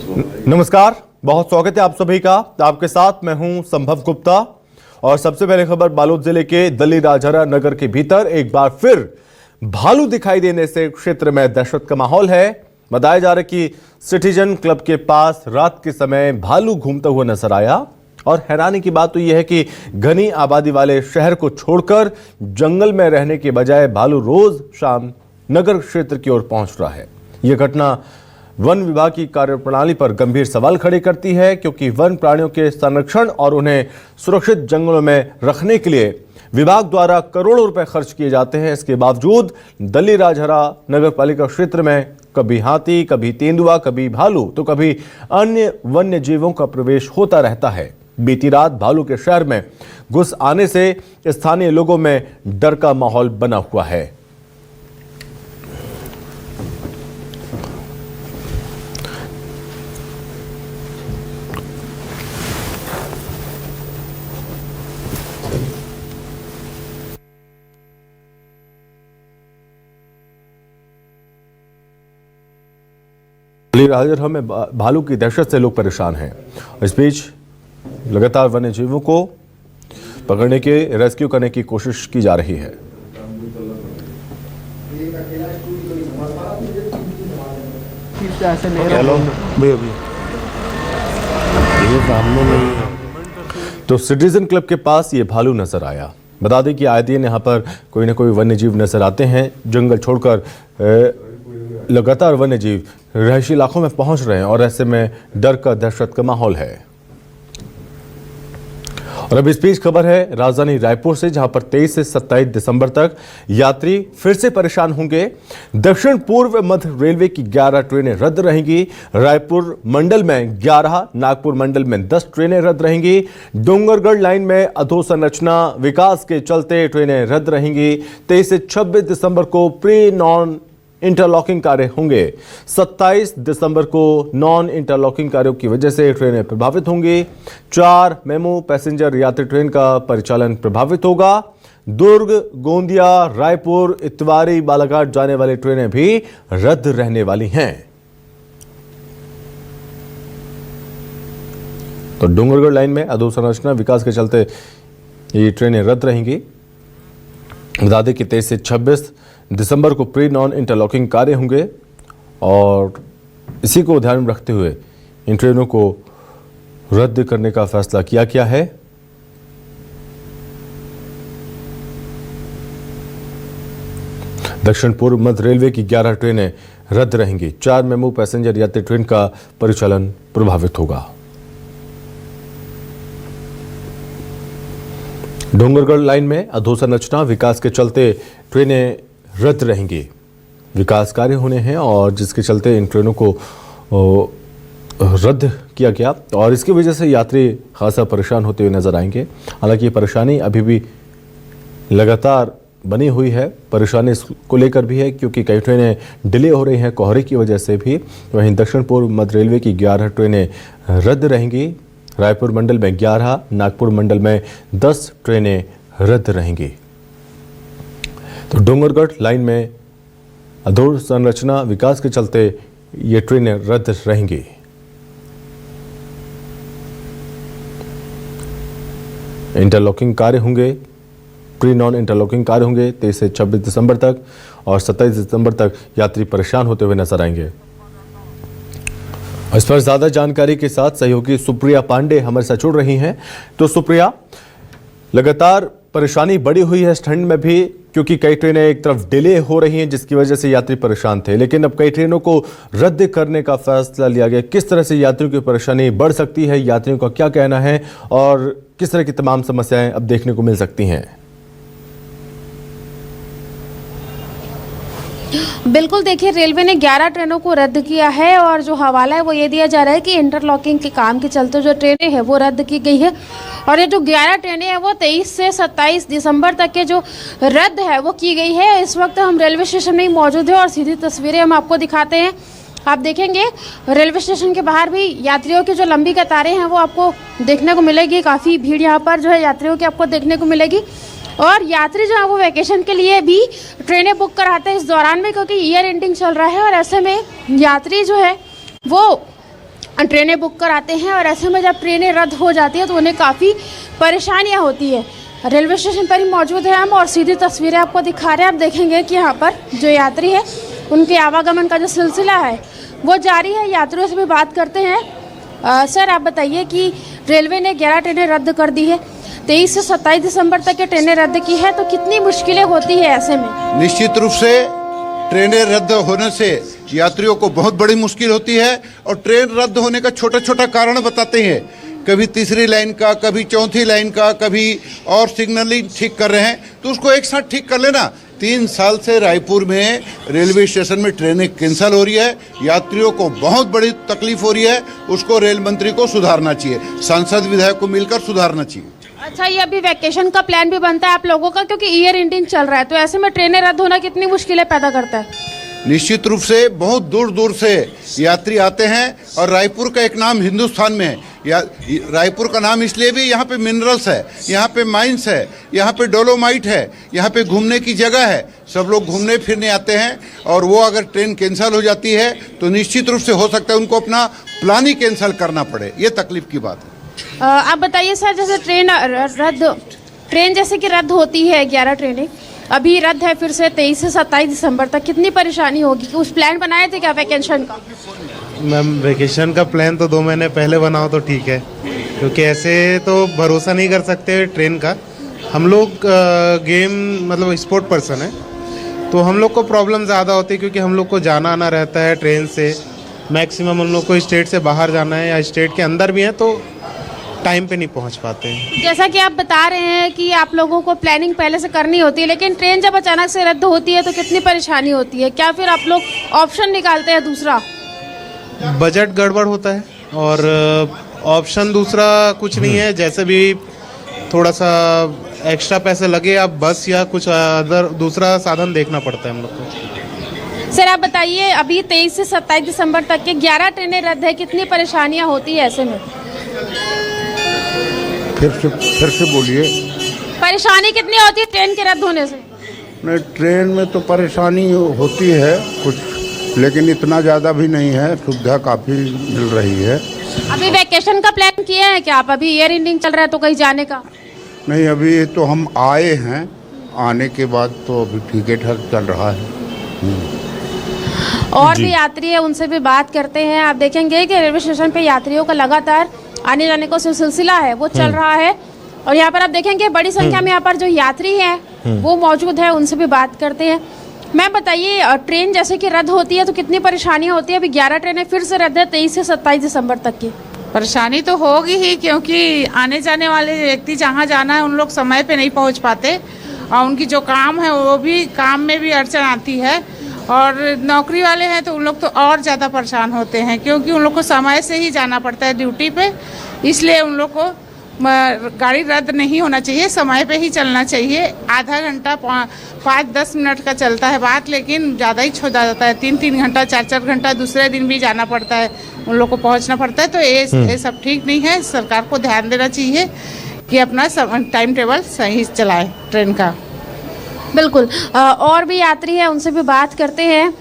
नमस्कार, बहुत स्वागत है आप सभी का। आपके साथ मैं हूं संभव गुप्ता और सबसे पहले खबर बालोद जिले के दली राजहरा नगर के भीतर एक बार फिर भालू दिखाई देने से क्षेत्र में दहशत का माहौल है। बताया जा रहा है कि सिटीजन क्लब के पास रात के समय भालू घूमता हुआ नजर आया और हैरानी की बात तो यह है कि घनी आबादी वाले शहर को छोड़कर जंगल में रहने के बजाय भालू रोज शाम नगर क्षेत्र की ओर पहुंच रहा है। यह घटना वन विभाग की कार्यप्रणाली पर गंभीर सवाल खड़े करती है, क्योंकि वन प्राणियों के संरक्षण और उन्हें सुरक्षित जंगलों में रखने के लिए विभाग द्वारा करोड़ों रुपए खर्च किए जाते हैं। इसके बावजूद दली राजहरा नगर पालिका क्षेत्र में कभी हाथी, कभी तेंदुआ, कभी भालू तो कभी अन्य वन्य जीवों का प्रवेश होता रहता है। बीती रात भालू के शहर में घुस आने से स्थानीय लोगों में डर का माहौल बना हुआ है। राजहरा में भालू की दहशत से लोग परेशान हैं। इस बीच लगातार वन्य जीवों को पकड़ने के रेस्क्यू करने की कोशिश की जा रही है। तो सिटीजन क्लब के पास ये भालू नजर आया। बता दें कि आए दिन यहाँ पर कोई ना कोई वन्य जीव नजर आते हैं। जंगल छोड़कर लगातार वन्य जीव रहायशी इलाकों में पहुंच रहे हैं और ऐसे में डर का, दहशत का माहौल है। और अब इस बीच खबर है राजधानी रायपुर से, जहां पर 23 से 27 दिसंबर तक यात्री फिर से परेशान होंगे। दक्षिण पूर्व मध्य रेलवे की 11 ट्रेनें रद्द रहेंगी। रायपुर मंडल में 11, नागपुर मंडल में 10 ट्रेनें रद्द रहेंगी। डोंगरगढ़ लाइन में अधोसंरचना विकास के चलते ट्रेनें रद्द रहेंगी। 23 से 26 दिसंबर को प्री नॉन इंटरलॉकिंग कार्य होंगे। 27 दिसंबर को नॉन इंटरलॉकिंग कार्यों की वजह से ट्रेनें प्रभावित होंगी। 4 मेमू पैसेंजर यात्री ट्रेन का परिचालन प्रभावित होगा। दुर्ग, गोंदिया, रायपुर, इतवारी, बालाघाट जाने वाली ट्रेनें भी रद्द रहने वाली हैं। तो डोंगरगढ़ लाइन में अधोसंरचना विकास के चलते ये ट्रेनें रद्द रहेंगी। बता दें कि 23 से 26 दिसंबर को प्री नॉन इंटरलॉकिंग कार्य होंगे और इसी को ध्यान में रखते हुए इन ट्रेनों को रद्द करने का फैसला किया गया है। दक्षिण पूर्व मध्य रेलवे की 11 ट्रेनें रद्द रहेंगी। 4 मेमू पैसेंजर यात्री ट्रेन का परिचालन प्रभावित होगा। डोंगरगढ़ लाइन में अधोसंरचना विकास के चलते ट्रेनें रद्द रहेंगी। विकास कार्य होने हैं और जिसके चलते इन ट्रेनों को रद्द किया गया और इसकी वजह से यात्री खासा परेशान होते हुए नजर आएंगे। हालांकि ये परेशानी अभी भी लगातार बनी हुई है। परेशानी इसको लेकर भी है क्योंकि कई ट्रेनें डिले हो रही हैं कोहरे की वजह से भी। वहीं दक्षिण पूर्व मध्य रेलवे की 11 ट्रेनें रद्द रहेंगी। रायपुर मंडल में 11, नागपुर मंडल में 10 ट्रेनें रद्द रहेंगी। तो डोंगरगढ़ लाइन में अधोसंरचना विकास के चलते ये ट्रेनें रद्द रहेंगी। इंटरलॉकिंग कार्य होंगे, प्री नॉन इंटरलॉकिंग कार्य होंगे 23 से 26 दिसंबर तक और 27 दिसंबर तक यात्री परेशान होते हुए नजर आएंगे। इस पर ज्यादा जानकारी के साथ सहयोगी सुप्रिया पांडे हमारे साथ जुड़ रही हैं। तो सुप्रिया, लगातार परेशानी बढ़ी हुई है इस ठंड में भी, क्योंकि कई ट्रेनें एक तरफ डिले हो रही हैं जिसकी वजह से यात्री परेशान थे, लेकिन अब कई ट्रेनों को रद्द करने का फैसला लिया गया। किस तरह से यात्रियों की परेशानी बढ़ सकती है, यात्रियों का क्या कहना है और किस तरह की तमाम समस्याएं अब देखने को मिल सकती हैं? बिल्कुल, देखिए रेलवे ने 11 ट्रेनों को रद्द किया है और जो हवाला है वो ये दिया जा रहा है कि इंटरलॉकिंग के काम के चलते जो ट्रेनें हैं वो रद्द की गई है और ये जो 11 ट्रेनें हैं वो 23 से 27 दिसंबर तक के जो रद्द है वो की गई है। इस वक्त हम रेलवे स्टेशन में ही मौजूद है और सीधी तस्वीरें हम आपको दिखाते हैं। आप देखेंगे रेलवे स्टेशन के बाहर भी यात्रियों की जो लंबी कतारें हैं वो आपको देखने को मिलेगी। काफ़ी भीड़ यहाँ पर जो है यात्रियों की आपको देखने को मिलेगी और यात्री जो है वो वैकेशन के लिए भी ट्रेनें बुक कराते हैं इस दौरान में, क्योंकि ईयर एंडिंग चल रहा है और ऐसे में यात्री जो है वो ट्रेनें बुक कराते हैं और ऐसे में जब ट्रेनें रद्द हो जाती है तो उन्हें काफ़ी परेशानियां होती है। रेलवे स्टेशन पर ही मौजूद है हम और सीधी तस्वीरें आपको दिखा रहे हैं। आप देखेंगे कि यहाँ पर जो यात्री है उनके आवागमन का जो सिलसिला है वो जारी है। यात्रियों से भी बात करते हैं। सर आप बताइए कि रेलवे ने 11 ट्रेनें रद्द कर दी है, 23 से 27 दिसंबर तक ये ट्रेनें रद्द की है, तो कितनी मुश्किलें होती है ऐसे में? निश्चित रूप से ट्रेनें रद्द होने से यात्रियों को बहुत बड़ी मुश्किल होती है और ट्रेन रद्द होने का छोटा छोटा कारण बताते हैं। कभी तीसरी लाइन का, कभी चौथी लाइन का, कभी और सिग्नलिंग ठीक कर रहे हैं तो उसको एक साथ ठीक कर लेना। 3 साल से रायपुर में रेलवे स्टेशन में ट्रेनें कैंसिल हो रही है, यात्रियों को बहुत बड़ी तकलीफ हो रही है, उसको रेल मंत्री को सुधारना चाहिए, सांसद विधायक को मिलकर सुधारना चाहिए। अच्छा, ये अभी वैकेशन का प्लान भी बनता है आप लोगों का, क्योंकि ईयर एंडिंग चल रहा है, तो ऐसे में ट्रेनें रद्द होना कितनी मुश्किलें पैदा करता है? निश्चित रूप से बहुत दूर दूर से यात्री आते हैं और रायपुर का एक नाम हिंदुस्तान में है। रायपुर का नाम इसलिए भी यहाँ पे मिनरल्स है, यहाँ पे माइंस है, यहाँ पे डोलोमाइट है, यहाँ पे घूमने की जगह है, सब लोग घूमने फिरने आते हैं और वो अगर ट्रेन कैंसिल हो जाती है तो निश्चित रूप से हो सकता है उनको अपना प्लान ही कैंसिल करना पड़े। ये तकलीफ की बात है। आप बताइए सर, जैसे ट्रेन जैसे कि रद्द होती है 11 ट्रेनें, अभी रद्द है फिर से 23 से 27 दिसंबर तक, कितनी परेशानी होगी? कुछ प्लान बनाए थे क्या वैकेशन का? मैम वैकेशन का प्लान तो 2 महीने पहले बनाओ तो ठीक है, क्योंकि ऐसे तो भरोसा नहीं कर सकते ट्रेन का। हम लोग गेम मतलब स्पोर्ट पर्सन है तो हम लोग को प्रॉब्लम ज़्यादा होती है, क्योंकि हम लोग को जाना आना रहता है ट्रेन से। मैक्सिमम हम लोग को स्टेट से बाहर जाना है या स्टेट के अंदर भी है तो टाइम पे नहीं पहुंच पाते हैं। जैसा कि आप बता रहे हैं कि आप लोगों को प्लानिंग पहले से करनी होती है, लेकिन ट्रेन जब अचानक से रद्द होती है तो कितनी परेशानी होती है? क्या फिर आप लोग ऑप्शन निकालते हैं दूसरा? बजट गड़बड़ होता है और ऑप्शन दूसरा कुछ नहीं है। जैसे भी थोड़ा सा एक्स्ट्रा पैसे लगे आप बस या कुछ अदर दूसरा साधन देखना पड़ता है हम लोग को। सर आप बताइए, अभी 23 से 27 दिसंबर तक के 11 ट्रेनें रद्द है, कितनी परेशानियां होती है ऐसे में? फिर से बोलिए। परेशानी कितनी होती है ट्रेन के रद्द होने से? नहीं, ट्रेन में तो परेशानी होती है कुछ, लेकिन इतना ज़्यादा भी नहीं है, सुविधा काफ़ी मिल रही है। अभी वैकेशन का प्लान किए हैं क्या आप? अभी ईयर एंडिंग चल रहा है तो कहीं जाने का? नहीं, अभी तो हम आए हैं, आने के बाद तो अभी ठीक ठाक चल रहा है। और भी यात्री है, उनसे भी बात करते हैं। आप देखेंगे कि रेलवे स्टेशन पे यात्रियों का लगातार आने जाने का सिलसिला है वो चल रहा है और यहाँ पर आप देखेंगे बड़ी संख्या में यहाँ पर जो यात्री हैं वो मौजूद है, उनसे भी बात करते हैं। मैम बताइए, ट्रेन जैसे कि रद्द होती है तो कितनी परेशानियाँ होती है? अभी 11 ट्रेनें फिर से रद्द है 23 से 27 दिसंबर तक की। परेशानी तो होगी ही, क्योंकि आने जाने वाले व्यक्ति जहाँ जाना है उन लोग समय पे नहीं पहुँच पाते और उनकी जो काम है वो भी काम में भी अड़चन आती है। और नौकरी वाले हैं तो उन लोग तो और ज़्यादा परेशान होते हैं, क्योंकि उन लोग को समय से ही जाना पड़ता है ड्यूटी पे, इसलिए उन लोग को गाड़ी रद्द नहीं होना चाहिए, समय पे ही चलना चाहिए। आधा घंटा 5-10 मिनट का चलता है बात, लेकिन ज़्यादा ही छो जाता है, 3-3 घंटा 4-4 घंटा दूसरे दिन भी जाना पड़ता है, उन लोग को पहुँचना पड़ता है। तो ये सब ठीक नहीं है, सरकार को ध्यान देना चाहिए कि अपना टाइम टेबल सही चलाए ट्रेन का। बिल्कुल। और भी यात्री हैं, उनसे भी बात करते हैं।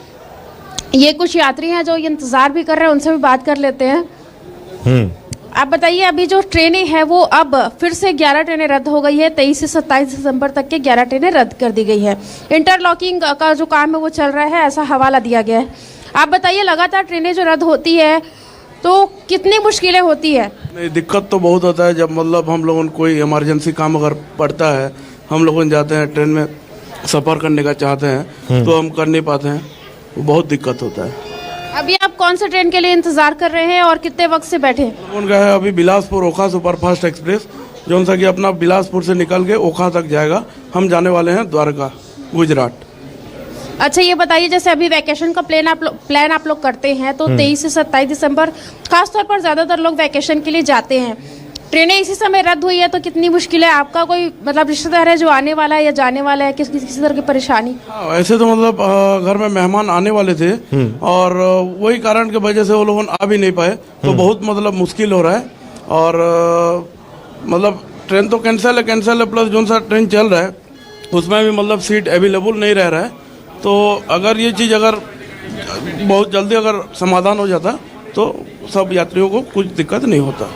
ये कुछ यात्री हैं जो इंतज़ार भी कर रहे हैं, उनसे भी बात कर लेते हैं। आप बताइए, अभी जो ट्रेनें हैं वो अब फिर से 11 ट्रेनें रद्द हो गई है, 23 से 27 दिसंबर तक के 11 ट्रेनें रद्द कर दी गई है। इंटरलॉकिंग का जो काम है वो चल रहा है, ऐसा हवाला दिया गया है। आप बताइए, लगातार ट्रेनें जो रद्द होती है तो कितनी मुश्किलें होती है? नहीं, दिक्कत तो बहुत होता है। जब मतलब हम लोगों को कोई इमरजेंसी काम अगर पड़ता है, हम लोग जाते हैं ट्रेन में सफ़र करने का चाहते हैं तो हम कर नहीं पाते हैं, बहुत दिक्कत होता है। अभी आप कौन से ट्रेन के लिए इंतजार कर रहे हैं और कितने वक्त से बैठे हैं? उनका है अभी बिलासपुर ओखा सुपरफास्ट एक्सप्रेस, जो सा कि अपना बिलासपुर से निकल के ओखा तक जाएगा। हम जाने वाले हैं द्वारका, गुजरात। अच्छा, ये बताइए, जैसे अभी वैकेशन का प्लान आप लोग करते हैं तो 23 से 27 दिसंबर खासतौर पर ज़्यादातर लोग वैकेशन के लिए जाते हैं। ट्रेनें इसी समय रद्द हुई है तो कितनी मुश्किल है? आपका कोई मतलब रिश्तेदार है जो आने वाला है या जाने वाला है, किसी तरह की परेशानी? हाँ, ऐसे तो मतलब घर में मेहमान आने वाले थे और वही कारण की वजह से वो लोग आ भी नहीं पाए, तो बहुत मतलब मुश्किल हो रहा है। और मतलब ट्रेन तो कैंसिल है, प्लस जो सा ट्रेन चल रहा है उसमें भी मतलब सीट अवेलेबल नहीं रह रहा है। तो अगर ये चीज़ अगर बहुत जल्दी अगर समाधान हो जाता तो सब यात्रियों को कुछ दिक्कत नहीं होता।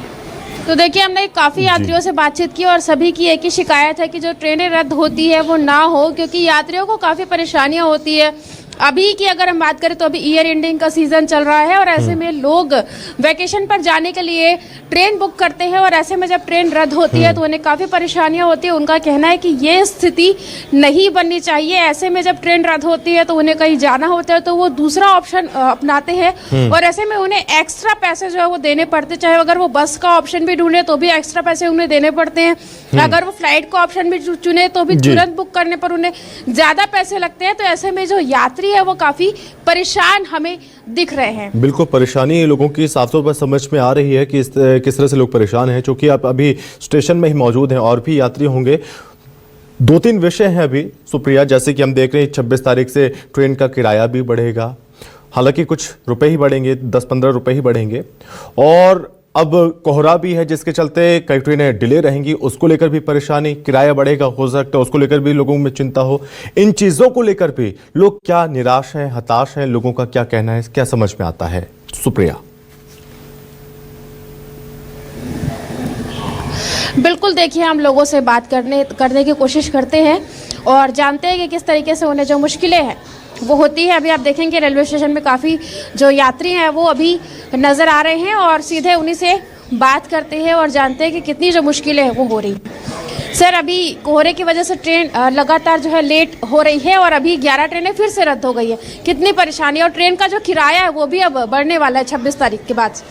तो देखिए, हमने काफ़ी यात्रियों से बातचीत की और सभी की एक ही शिकायत है कि जो ट्रेनें रद्द होती है वो ना हो, क्योंकि यात्रियों को काफ़ी परेशानियां होती है। अभी की अगर हम बात करें तो अभी ईयर एंडिंग का सीजन चल रहा है और ऐसे में लोग वैकेशन पर जाने के लिए ट्रेन बुक करते हैं और ऐसे में जब ट्रेन रद्द होती है तो उन्हें काफ़ी परेशानियां होती है। उनका कहना है कि ये स्थिति नहीं बननी चाहिए। ऐसे में जब ट्रेन रद्द होती है तो उन्हें कहीं जाना होता है तो वो दूसरा ऑप्शन अपनाते हैं और ऐसे में उन्हें एक्स्ट्रा पैसे जो है वो देने पड़ते, चाहे अगर वो बस का ऑप्शन भी ढूंढे तो भी एक्स्ट्रा पैसे उन्हें देने पड़ते हैं। अगर वो फ्लाइट का ऑप्शन भी चुने तो भी तुरंत बुक करने पर उन्हें ज़्यादा पैसे लगते हैं। तो ऐसे में जो यात्री है वो काफी परेशान हमें दिख रहे हैं। बिल्कुल, परेशानी लोगों की साफ तौर पर समझ में आ रही है कि किस तरह से लोग परेशान हैं। चूंकि आप अभी स्टेशन में ही मौजूद हैं और भी यात्री होंगे। 2-3 विषय हैं अभी सुप्रिया, जैसे कि हम देख रहे हैं 26 तारीख से ट्रेन का किराया भी बढ़ेगा। हालांकि कुछ रुपए ही बढ़ेंगे, 10-15 रुपए ही बढ़ेंगे। और अब कोहरा भी है जिसके चलते कई ट्रेनें डिले रहेंगी, उसको लेकर भी परेशानी, किराया बढ़ेगा, हो सकता है उसको लेकर भी लोगों में चिंता हो। इन चीजों को लेकर भी लोग क्या निराश हैं, हताश हैं, लोगों का क्या कहना है, क्या समझ में आता है सुप्रिया? बिल्कुल, देखिए, हम लोगों से बात करने की कोशिश करते हैं और जानते हैं कि किस तरीके से उन्हें जो मुश्किलें हैं वो होती है। अभी आप देखेंगे रेलवे स्टेशन में काफ़ी जो यात्री हैं वो अभी नज़र आ रहे हैं और सीधे उन्हीं से बात करते हैं और जानते हैं कि कितनी जो मुश्किलें हैं वो हो रही हैं। सर, अभी कोहरे की वजह से ट्रेन लगातार जो है लेट हो रही है और अभी 11 ट्रेनें फिर से रद्द हो गई है। कितनी परेशानी, और ट्रेन का जो किराया है वो भी अब बढ़ने वाला है 26 तारीख के बाद।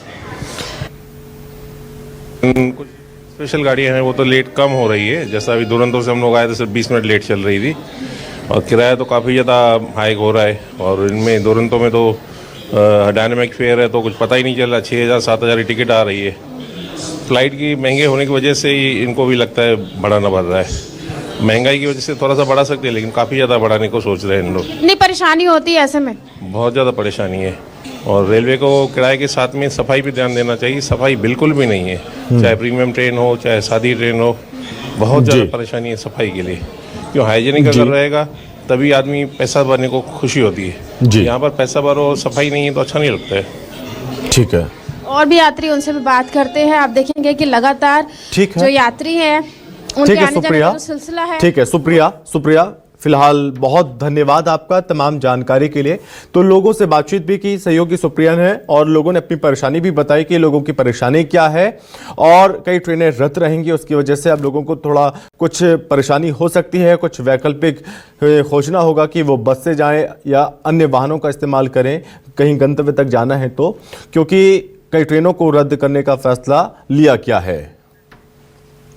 कुछ स्पेशल गाड़ियाँ हैं वो तो लेट कम हो रही है। जैसा अभी दुरंतो से हम लोग आए तो सिर्फ 20 मिनट लेट चल रही थी और किराया तो काफ़ी ज़्यादा हाइक हो रहा है। और इनमें दुरंतो में तो डायनामिक फेयर है तो कुछ पता ही नहीं चल रहा, 6,000-7,000 की टिकट आ रही है। फ्लाइट की महंगे होने की वजह से ही इनको भी लगता है बढ़ाना पड़ रहा है। महंगाई की वजह से थोड़ा सा बढ़ा सकते हैं लेकिन काफ़ी ज़्यादा बढ़ाने को सोच रहे हैं इन लोग। इतनी परेशानी होती है ऐसे में? बहुत ज़्यादा परेशानी है और रेलवे को किराए के साथ में सफाई भी ध्यान देना चाहिए। सफाई बिल्कुल भी नहीं है, चाहे प्रीमियम ट्रेन हो चाहे सादी ट्रेन हो, बहुत ज़्यादा परेशानी है सफाई के लिए। क्यों, हाइजीनिक अगर रहेगा तभी आदमी पैसा भरने को खुशी होती है। यहाँ पर पैसा भरो और सफाई नहीं है तो अच्छा नहीं लगता है। ठीक है, और भी यात्री उनसे भी बात करते हैं। आप देखेंगे कि लगातार ठीक है, जो यात्री हैं उनके आने जाने का जो सिलसिला है। ठीक है सुप्रिया, फिलहाल बहुत धन्यवाद आपका तमाम जानकारी के लिए। तो लोगों से बातचीत भी की, सहयोगी सुप्रिया ने, और लोगों ने अपनी परेशानी भी बताई कि लोगों की परेशानी क्या है और कई ट्रेनें रद्द रहेंगी, उसकी वजह से अब लोगों को थोड़ा कुछ परेशानी हो सकती है। कुछ वैकल्पिक खोजना होगा कि वो बस से जाएं या अन्य वाहनों का इस्तेमाल करें कहीं गंतव्य तक जाना है तो, क्योंकि कई ट्रेनों को रद्द करने का फैसला लिया गया है।